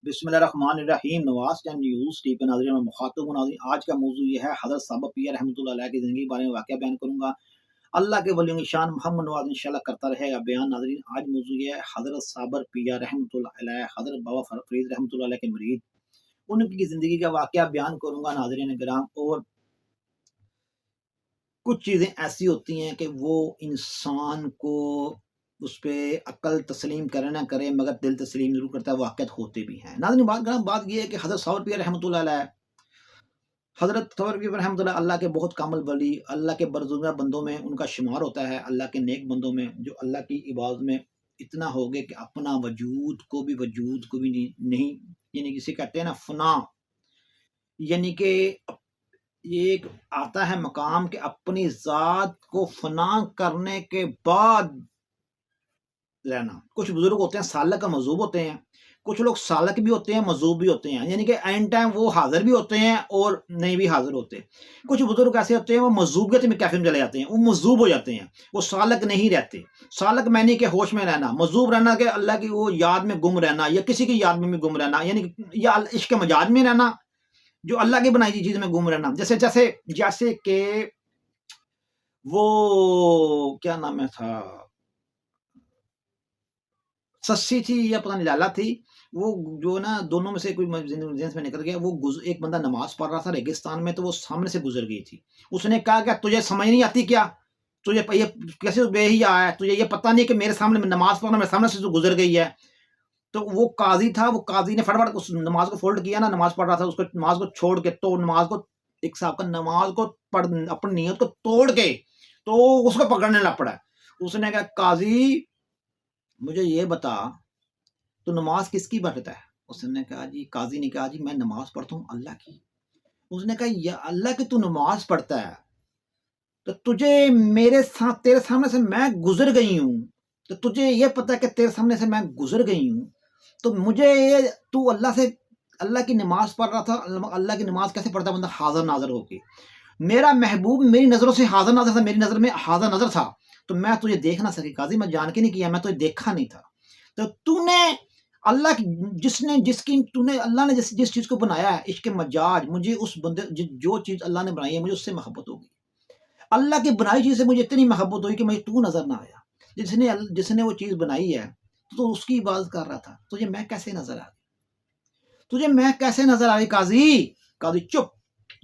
बिस्मिल्लाहिर्रहमानिर्रहीम। Nawaz time news TV पे नाज़रीन, मैं मुखातिब हूं। नाज़रीन, आज का मौजू ये है, हज़रत साहब पीर रहमतुल्लाह अलैह की ज़िंदगी के बारे में वाक़या बयान करूँगा। अल्लाह के वलियों की शान मोहम्मद नवाज़ इंशाअल्लाह करता रहेगा बयान। नाज़रीन, आज मौजू ये है, हज़रत साबर पिया रहमतुल्लाह अलैह, हज़रत बाबा फरीद रहमतुल्लाह अलैह के मुरीद, उनकी ज़िंदगी का वाक़या बयान करूँगा। नाज़रीन किराम, और कुछ चीज़ें ऐसी होती हैं कि वो इंसान को उस पे अक्ल तस्लीम करे ना करे, मगर दिल तस्लीम ज़रूर करता है, वाक़यात होते भी हैं। नाज़रीन, बात ये है कि हज़रत साबर पीर रहमतुल्लाह अलैह, हज़रत साबर पीर रहमतुल्लाह अल्लाह के बहुत कामिल वली, अल्लाह के बरगुज़र बंदों में उनका शुमार होता है, अल्लाह के नेक बंदों में, जो अल्लाह की इबादत में इतना हो गए कि अपना वजूद को भी नहीं, यानी किसे कहते हैं ना, फ़ना, यानी कि ये एक आता है मकाम कि अपनी ज़ात को फ़ना करने के बाद रहना। कुछ बुज़ुर्ग होते हैं सालक और मज़ूब होते हैं, कुछ लोग सालक भी होते हैं, मज़ूब भी होते हैं, यानी कि ऐन टाइम वो हाज़िर भी होते हैं और नहीं भी हाज़िर होते। कुछ बुज़ुर्ग ऐसे होते हैं, वो मज़ूबियत में कैफ़े में चले जाते हैं, वो मज़ूब हो जाते हैं, वो सालक नहीं रहते। सालक माने कि होश में रहना, मज़ूब रहना कि अल्लाह की वो याद में गुम रहना, या किसी की याद में भी गुम रहना, यानी कि या इश्क मजाज में रहना, जो अल्लाह की बनाई चीज़ में गुम रहना। जैसे जैसे जैसे कि वो क्या नाम है था, सस्सी थी या पता नहीं लैला थी, वो जो ना दोनों में से कोई जेंस में निकल गया। वो एक बंदा नमाज पढ़ रहा था रेगिस्तान में, तो वो सामने से गुजर गई थी। उसने कहा, क्या तुझे समझ नहीं आती क्या? तुझे ये कैसे बेहिया है? तुझे ये पता नहीं कि मेरे सामने नमाज पढ़ना, मेरे सामने से तो गुजर गई है। तो वो काजी था, वो काजी ने फटाफट उस नमाज को फोल्ड किया ना, नमाज पढ़ रहा था, उसको नमाज को छोड़ के, तो नमाज को एक साहब का नमाज को पढ़ अपनी नीयत को तोड़ के तो उसको पकड़ने लग पड़ा। उसने कहा, काजी मुझे ये बता, तो नमाज किसकी पढ़ता है? उसने कहा, जी काजी ने कहा, जी मैं नमाज पढ़ता हूँ अल्लाह की। उसने कहा, या अल्लाह की तू नमाज पढ़ता है, तो तुझे मेरे साथ तेरे सामने से मैं गुजर गई हूँ, तो तुझे ये पता है कि तेरे सामने से मैं गुजर गई हूँ, तो मुझे ये तू अल्लाह की नमाज पढ़ रहा था। अल्लाह की नमाज कैसे पढ़ता बंदा हाजिर नाजर होके? मेरा महबूब मेरी नजरों से हाजिर नाजर था, मेरी नजर में हाजिर नजर था, तो मैं तुझे देख ना सकी। काजी मैं जान के नहीं किया, मैं तुझे देखा नहीं था। तो तूने अल्लाह की जिसने जिसकी तूने अल्लाह ने जिस जिस चीज को बनाया है, इश्क मजाज, मुझे उस बंदे जो चीज अल्लाह ने बनाई है, मुझे उससे मोहब्बत होगी। अल्लाह की बनाई चीज से मुझे इतनी मोहब्बत हुई कि मुझे तू नजर ना आया। जिसने वो चीज बनाई है, तो उसकी इबादत कर रहा था, तुझे मैं कैसे नजर आ गई? तुझे मैं कैसे नजर आ गई काजी? काजी चुप।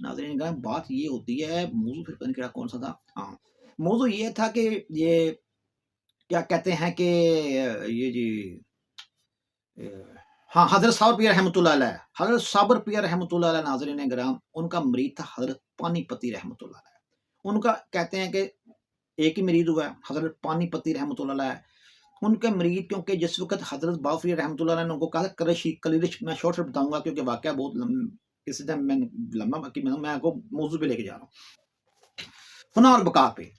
नाज़रीन किराम, बात ये होती है, मौजू फिर पता नहीं कौन सा था। हाँ, मौजू ये था कि ये क्या कहते हैं कि ये जी अ, हाँ, हज़रत साबर पिया रहमतुल्लाह अलैह, हज़रत साबर पिया रहमतुल्लाह अलैह, नाज़रीन किराम, उनका मुरीद था हज़रत पानीपती रहमतुल्लाह अलैह। उनका कहते हैं कि एक ही मुरीद हुआ है, हज़रत पानीपती रहमतुल्लाह अलैह। उनके मुरीद, क्योंकि जिस वक़्त हज़रत बाफ़री रहमतुल्लाह अलैह ने उनको कहा था कलिश, मैं शॉर्ट बताऊँगा क्योंकि वाक़या बहुत इस टाइम मैं लंबा, बाकी मैं आपको मौजू पे लेके जा रहा हूँ, फ़ना और बका पे।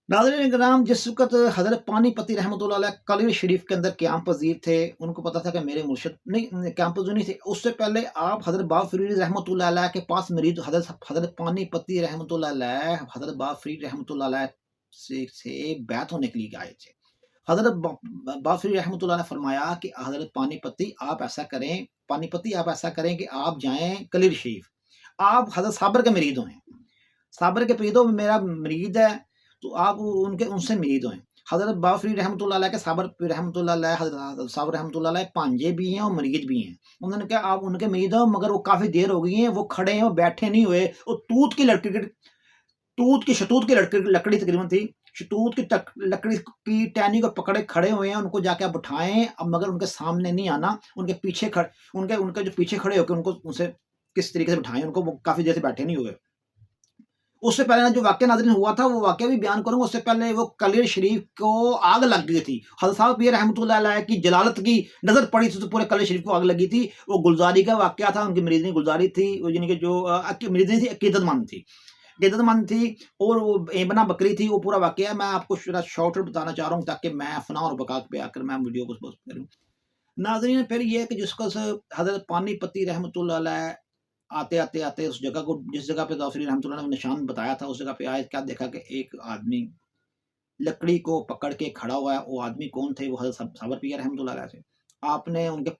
नाज़रीन किराम, जिस वक़्त हज़रत पानीपती रहमतुल्लाह अलैह कलील शरीफ के अंदर क़याम पज़ीर थे, उनको पता था कि मेरे मुर्शिद नहीं क़याम पज़ीर नहीं थे। उससे पहले आप हज़रत बाफ़रीद रहमतुल्लाह अलैह के पास मुरीद हज़रत पानीपती रहमतुल्लाह अलैह, हज़रत बाफ़रीद रहमतुल्लाह अलैह से बैत होने के लिए आए थे। हज़रत बाफ़री रहमतुल्लाह ने फरमाया कि हज़रत पानीपती आप ऐसा करें कि आप जाएँ कलील शरीफ, आप हज़रत साबर के मुरीद हों। साबर के पीरों में मेरा मुरीद है, तो आप उनसे मुरीद हों। हज़रत बाफ़री रहमतुल्लाह अलैह के साबर रहमतुल्लाह अलैह, हज़रत साबर रहमतुल्लाह अलैह भांजे भी हैं और मुरीद भी हैं। उन्होंने कहा, आप उनके मुरीद हो, मगर वो काफ़ी देर हो गई है, वो खड़े हैं, वो बैठे नहीं हुए। वो शतूत की लकड़ी तकरीबन थी। शतूत की लकड़ी की टहनी को पकड़े खड़े हुए हैं, उनको जाके आप उठाएँ, अब मगर उनके सामने नहीं आना, उनके पीछे उनके जो पीछे खड़े होके उनको उनसे किस तरीके से बिठाएँ उनको, वो काफ़ी देर से बैठे नहीं हुए। उससे पहले ना जो वाक़या नाज़रीन हुआ था, वो वाक़या भी बयान करूँगा। उससे पहले वो कलील शरीफ को आग लग गई थी। हज़रत साहब पीर रहमतुल्लाह अलैह की जलालत की नज़र पड़ी थी, तो पूरे कलील शरीफ को आग लगी थी। वो गुलज़ारी का वाक़या था, उनकी मुरीदनी गुलज़ारी थी, वो यानी कि जो मुरीदनी थी, अकीदतमंद थी, और वो एबना बकरी थी। वो पूरा वाक़या मैं आपको शॉर्ट बताना चाह रहा हूँ, ताकि मैं फ़ना और बका पे आकर मैं वीडियो को पोस्ट करूँ। नाज़रीन, फिर ये है कि जिसको हज़रत पानीपती रहमतुल्लाह अलैह आते उस जगह को, जिस जगह पे बाफ़री रहमतुल्लाह ने निशान बताया था, उस जगह पे आए, क्या देखा कि एक आदमी लकड़ी को पकड़ के खड़ा हुआ है। वो आदमी कौन थे? वो हज़रत साबर पिया रहमतुल्लाह अलैह थे। आपने उनके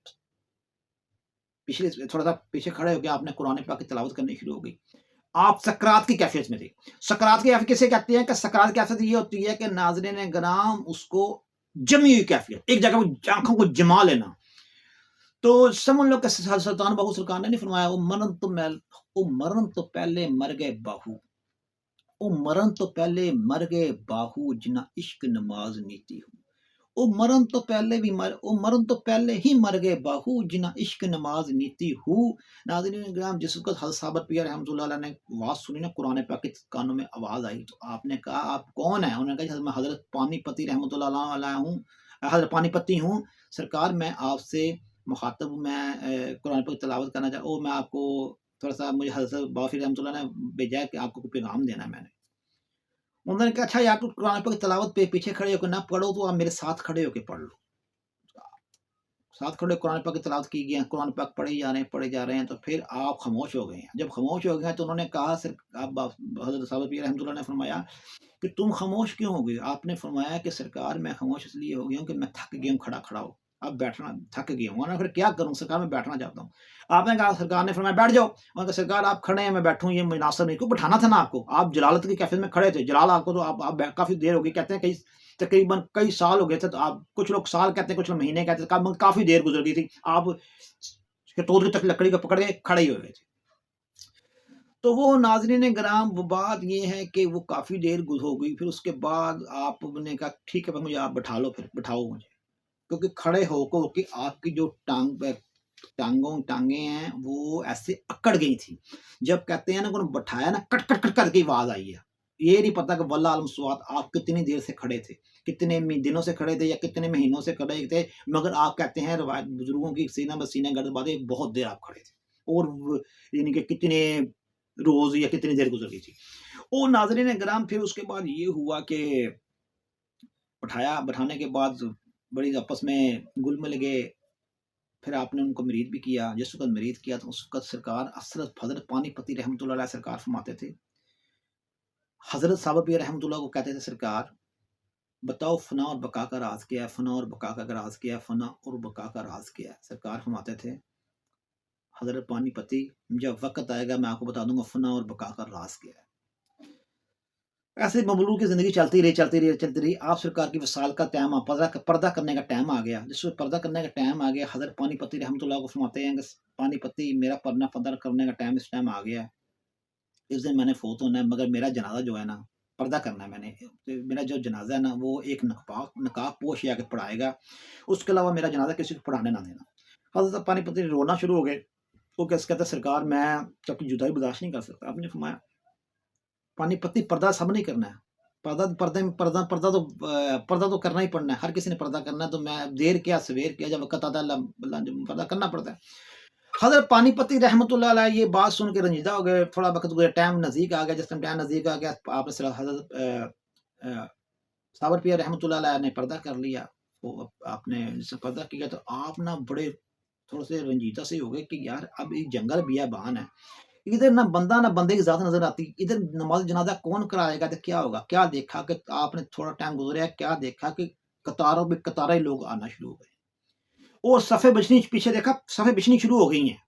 पिछले थोड़ा-सा पीछे खड़े होके आपने कुरान पाक की तिलावत करनी शुरू हो गई। आप सकरात की कैफ़ियत में थे। सकरात की कैफ़ियत किसे कहते हैं कि सकरात की कैफ़ियत ये होती है कि नाज़रीन ग्राम उसको जमी हुई कैफ़ियत, एक जगह वो आँखों को जमा लेना। तो समझ लो कि सुल्तान बाहू सरकार ने नहीं फरमाया, "ओ मरन तो पहले मर गए बाहू, ओ मरन तो पहले मर गए बाहू जिन्ना इश्क नमाज़ नीति हो।" ओ मरन तो पहले भी मर ओ मरन तो पहले ही मर गए बाहू जिन्ना इश्क नमाज नीति हूँ। नाज़रीन ग्राम जिस वक़्त हज़रत साबित पिया रहमतुल्लाह अलैह ने आवाज़ सुनी ना कुरान पाक के कानों में आवाज़ आई तो आपने कहा आप कौन हैं? उन्होंने कहा मैं हज़रत पानीपति रहमतुल्लाह अलैह हूँ, हज़रत पानीपति हूँ। सरकार मैं आपसे मुख़ातब हूँ, मैं कुरान पाक की तिलावत करना मैं आपको थोड़ा-सा मुझे हज़रत बाफ़ी रहमतुल्लाह ने भेजा है कि आपको कोई पैगाम देना है मैंने। उन्होंने कहा अच्छा यार, तुम कुरान पाक की तिलावत पे पीछे खड़े होके ना पढ़ो तो आप मेरे साथ खड़े होके पढ़ लो। साथ खड़े कुरान पाक की तिलावत की गई है, कुरान पाक पढ़े जा रहे हैं, तो फिर आप खामोश हो गए हैं। जब खामोश हो गए हैं तो उन्होंने कहा सिर अब हज़रत साहब पीर रहमतुल्लाह ने फरमाया कि तुम खामोश क्यों हो गए? आपने फरमाया कि सरकार मैं खामोश इसलिए हो गया हूँ कि मैं थक गया हूँ खड़ा-खड़ा हो। अब बैठना थक गया हूँ। उन्होंने फिर क्या करूँ सरकार मैं बैठना चाहता हूँ। आपने कहा सरकार ने फरमाया बैठ जाओ। मैंने कहा सरकार आप खड़े हैं मैं बैठूँ ये मुनासिब नहीं। क्यों बिठाना था ना आपको। आप जलालत की कैफियत में खड़े थे। जलाल आपको तो आप काफ़ी देर हो गई कहते हैं कई तकरीबन कई साल हो गए थे तो आप कुछ लोग साल कहते हैं, कुछ लोग महीने कहते हैं, काफ़ी देर गुज़र गई थी। आप कटोरी तक लकड़ी को पकड़ के खड़े ही हुए थे। तो वो नाज़रीन ग्राम वो बात ये है कि वो काफ़ी देर हो गई, फिर उसके बाद आपने कहा ठीक है मुझे आप बिठा लो फिर, बिठाओ मुझे। क्योंकि खड़े होकर के आपकी जो टाँगें हैं वो ऐसे अकड़ गई थी। जब कहते हैं ना कि उन्हें बिठाया ना कट, कट, कट करके आवाज़ आई है। ये नहीं पता कि वल्लाह आलम स्वात आप कितनी देर से खड़े थे, कितने दिनों से खड़े थे या कितने महीनों से खड़े थे, मगर आप कहते हैं रवायत बुज़ुर्गों की सीना ब सीना गर्द बातें बहुत देर आप खड़े थे और व यानी कि कितने रोज़ या कितनी देर गुज़र गई थी। और नाज़रीन किराम फिर उसके बाद ये हुआ कि बिठाने के बाद बड़ी आपस में घुल-मिल गए। फिर आपने उनको मरीद भी किया, जिस वक़्त मरीद किया तो उस वक़्त सरकार हज़रत पानीपति रहमतुल्लाह अलैह सरकार फरमाते थे, हज़रत साहब पीर रहमतुल्लाह को कहते थे सरकार, बताओ फ़ना और बका का राज़ क्या है? फ़ना और बका का राज़ क्या है? फ़ना और बका का राज़ क्या है? सरकार फरमाते थे, हज़रत पानीपति जब वक़्त आएगा मैं आपको बता दूँगा फ़ना और बका का राज़ क्या है। ऐसे ममलूक की ज़िंदगी चलती रही। आप सरकार की विसाल का टाइम पर्दा करने का टाइम आ गया। जिस वक़्त पर्दा करने का टाइम आ गया, हज़रत पानीपति रहमतुल्लाह को फरमाते हैं कि पानीपति मेरा पर्दा करने का टाइम इस टाइम आ गया है। इस दिन मैंने फ़ौत होना है मगर मेरा जनाज़ा जो है ना, पर्दा करना है मैंने। मेरा जो जनाज़ा है ना वो एक नकाबपोश ही आके पढ़ाएगा। उसके अलावा मेरा जनाज़ा किसी को पढ़ाने ना देना। हज़रत पानीपति रोना शुरू हो गए। वो कैसे कहते सरकार मैं आपकी जुदाई बर्दाश्त नहीं कर सकता। आपने फरमाया पानीपति पर्दा सब नहीं करना है। पर्दा तो करना ही पड़ना है। हर किसी ने पर्दा करना है तो मैं देर क्या सवेर क्या जब वक़्त आता है अल्लाह जब पर्दा करना पड़ता है। हज़रत पानीपति रहमतुल्लाह अलैह ये बात सुन के रंजीदा हो गए। थोड़ा वक़्त गुज़रा, टाइम नज़दीक आ गया। जिस टाइम नज़दीक आ गया आपने हज़रत सावर पिया रहमतुल्लाह अलैह ने पर्दा कर लिया। वो आपने जैसे पर्दा किया तो आप ना बड़े थोड़े-से रंजीदा से हो गए कि यार अब ये जंगल बियाबान है। इधर ना बंदा ना बंदे की ज़ात नज़र आती। इधर नमाज़ जनाज़ा कौन कराएगा तो क्या होगा? क्या देखा कि आपने थोड़ा टाइम गुज़रा, क्या देखा कि कतारों पे कतारें लोग आना शुरू हो गए और सफ़े बिछनी पीछे देखा सफ़े बिछनी शुरू हो गई हैं।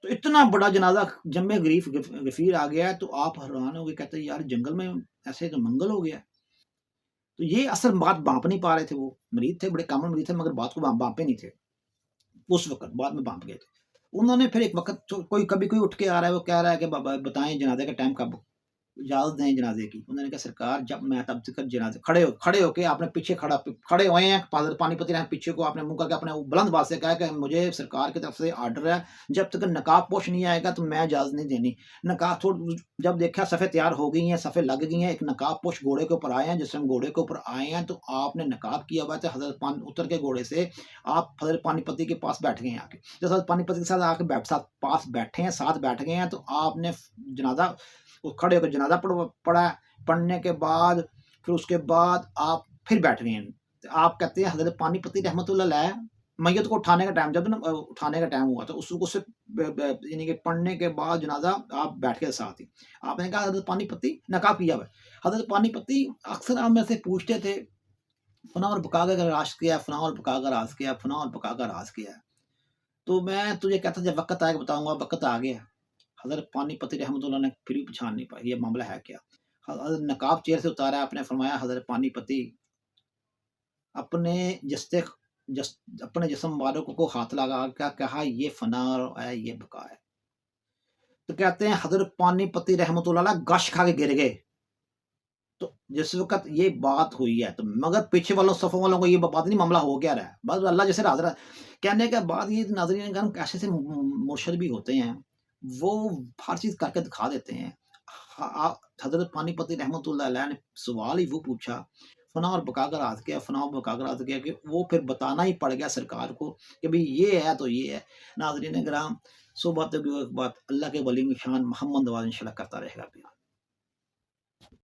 तो इतना बड़ा जनाज़ा जम्मे गफ़ीर आ गया है तो आप हैरान हो गए कहते हैं यार जंगल में ऐसे तो मंगल हो गया। तो ये असल बात भाँप नहीं पा रहे थे वो। मरीद थे, बड़े कामिल मरीद थे मगर बात को भाँपे नहीं थे। उस वक़्त बाद में भाँप गए थे। उन्होंने फिर एक वक़्त कभी कोई उठ के आ रहा है, वो कह रहा है कि बाबा बताएँ जनाज़े का टाइम कब इजाज़त दें जनाज़े की। उन्होंने कहा सरकार जब मैं तब तक जनाज़े खड़े होके आपने पीछे खड़े हुए हैं, पानीपति ने पीछे को आपने मुँह करके आपने बुलंद आवाज़ से कहा कि मुझे सरकार की तरफ से ऑर्डर है, जब तक नकाबपोश नहीं आएगा तो मैं इजाज़त नहीं देनी। नकाब जब देखा सफ़ें तैयार हो गई हैं, सफ़ें लग गई हैं, एक नकाबपोश घोड़े के ऊपर आए हैं, जिस टाइम घोड़े के ऊपर आए हैं तो आपने नकाब किया हुआ था उतर के घोड़े से आप हज़रत पानीपति के पास बैठ गए हैं आके। जब हज़रत पानीपति के साथ आके पास बैठे हैं, साथ बैठ गए हैं तो आपने जनाज़ा वो खड़े होकर जनाज़ा पढ़ा, पढ़ने के बाद फिर उसके बाद आप फिर बैठ गए हैं। तो आप कहते हैं हज़रत पानीपति रहमतुल्लाह अलैह मैयत को उठाने का टाइम जब ना उठाने का टाइम हुआ तो उससे यानी कि पढ़ने के बाद जनाज़ा आप बैठ गए साथ ही। आपने कहा हज़रत पानीपति नकाब किया हुआ है। हज़रत पानीपति अक्सर आप मेरे से पूछते थे, फना और बका का राज़ क्या है? फना और बका का राज़ क्या है? फना और बका का राज़ क्या है? तो मैं तुझे कहता जब वक़्त आएगा बताऊँगा, वक़्त आ गया। हज़रत पानीपती रहमतुल्लाह ने फिर भी पहचान नहीं पाई, ये मामला है क्या? नकाब चेहरे से उतारा, आपने फरमाया हज़रत पानीपती अपने जस्ते जस अपने जिस्म मुबारक को हाथ लगा के कहा ये फ़ना है, ये बका है। तो कहते हैं हज़रत पानीपती रहमतुल्लाह अलैह गश खा के गिर गए। तो जिस वक़्त ये बात हुई है, तो मगर पीछे वालों सफ़ों वालों को ये बात नहीं, मामला हो क्या रहा है? बस अल्लाह जैसे हाज़िर है। कहने के बाद ये नाज़रीन करम ऐसे-ऐसे मुर्शिद भी होते हैं, वो हर चीज़ करके दिखा देते हैं। हज़रत पानीपती रहमतुल्लाह अलैह ने सवाल ही वो पूछा, फ़ना और बका का राज़ क्या है? फ़ना और बका का राज़ क्या है कि वो फिर बताना ही पड़ गया सरकार को कि भई ये है तो ये है। नाज़रीन किराम, सो बातें की एक बात, अल्लाह के वली की शान मोहम्मद नवाज़ इंशाअल्लाह करता रहेगा बयान।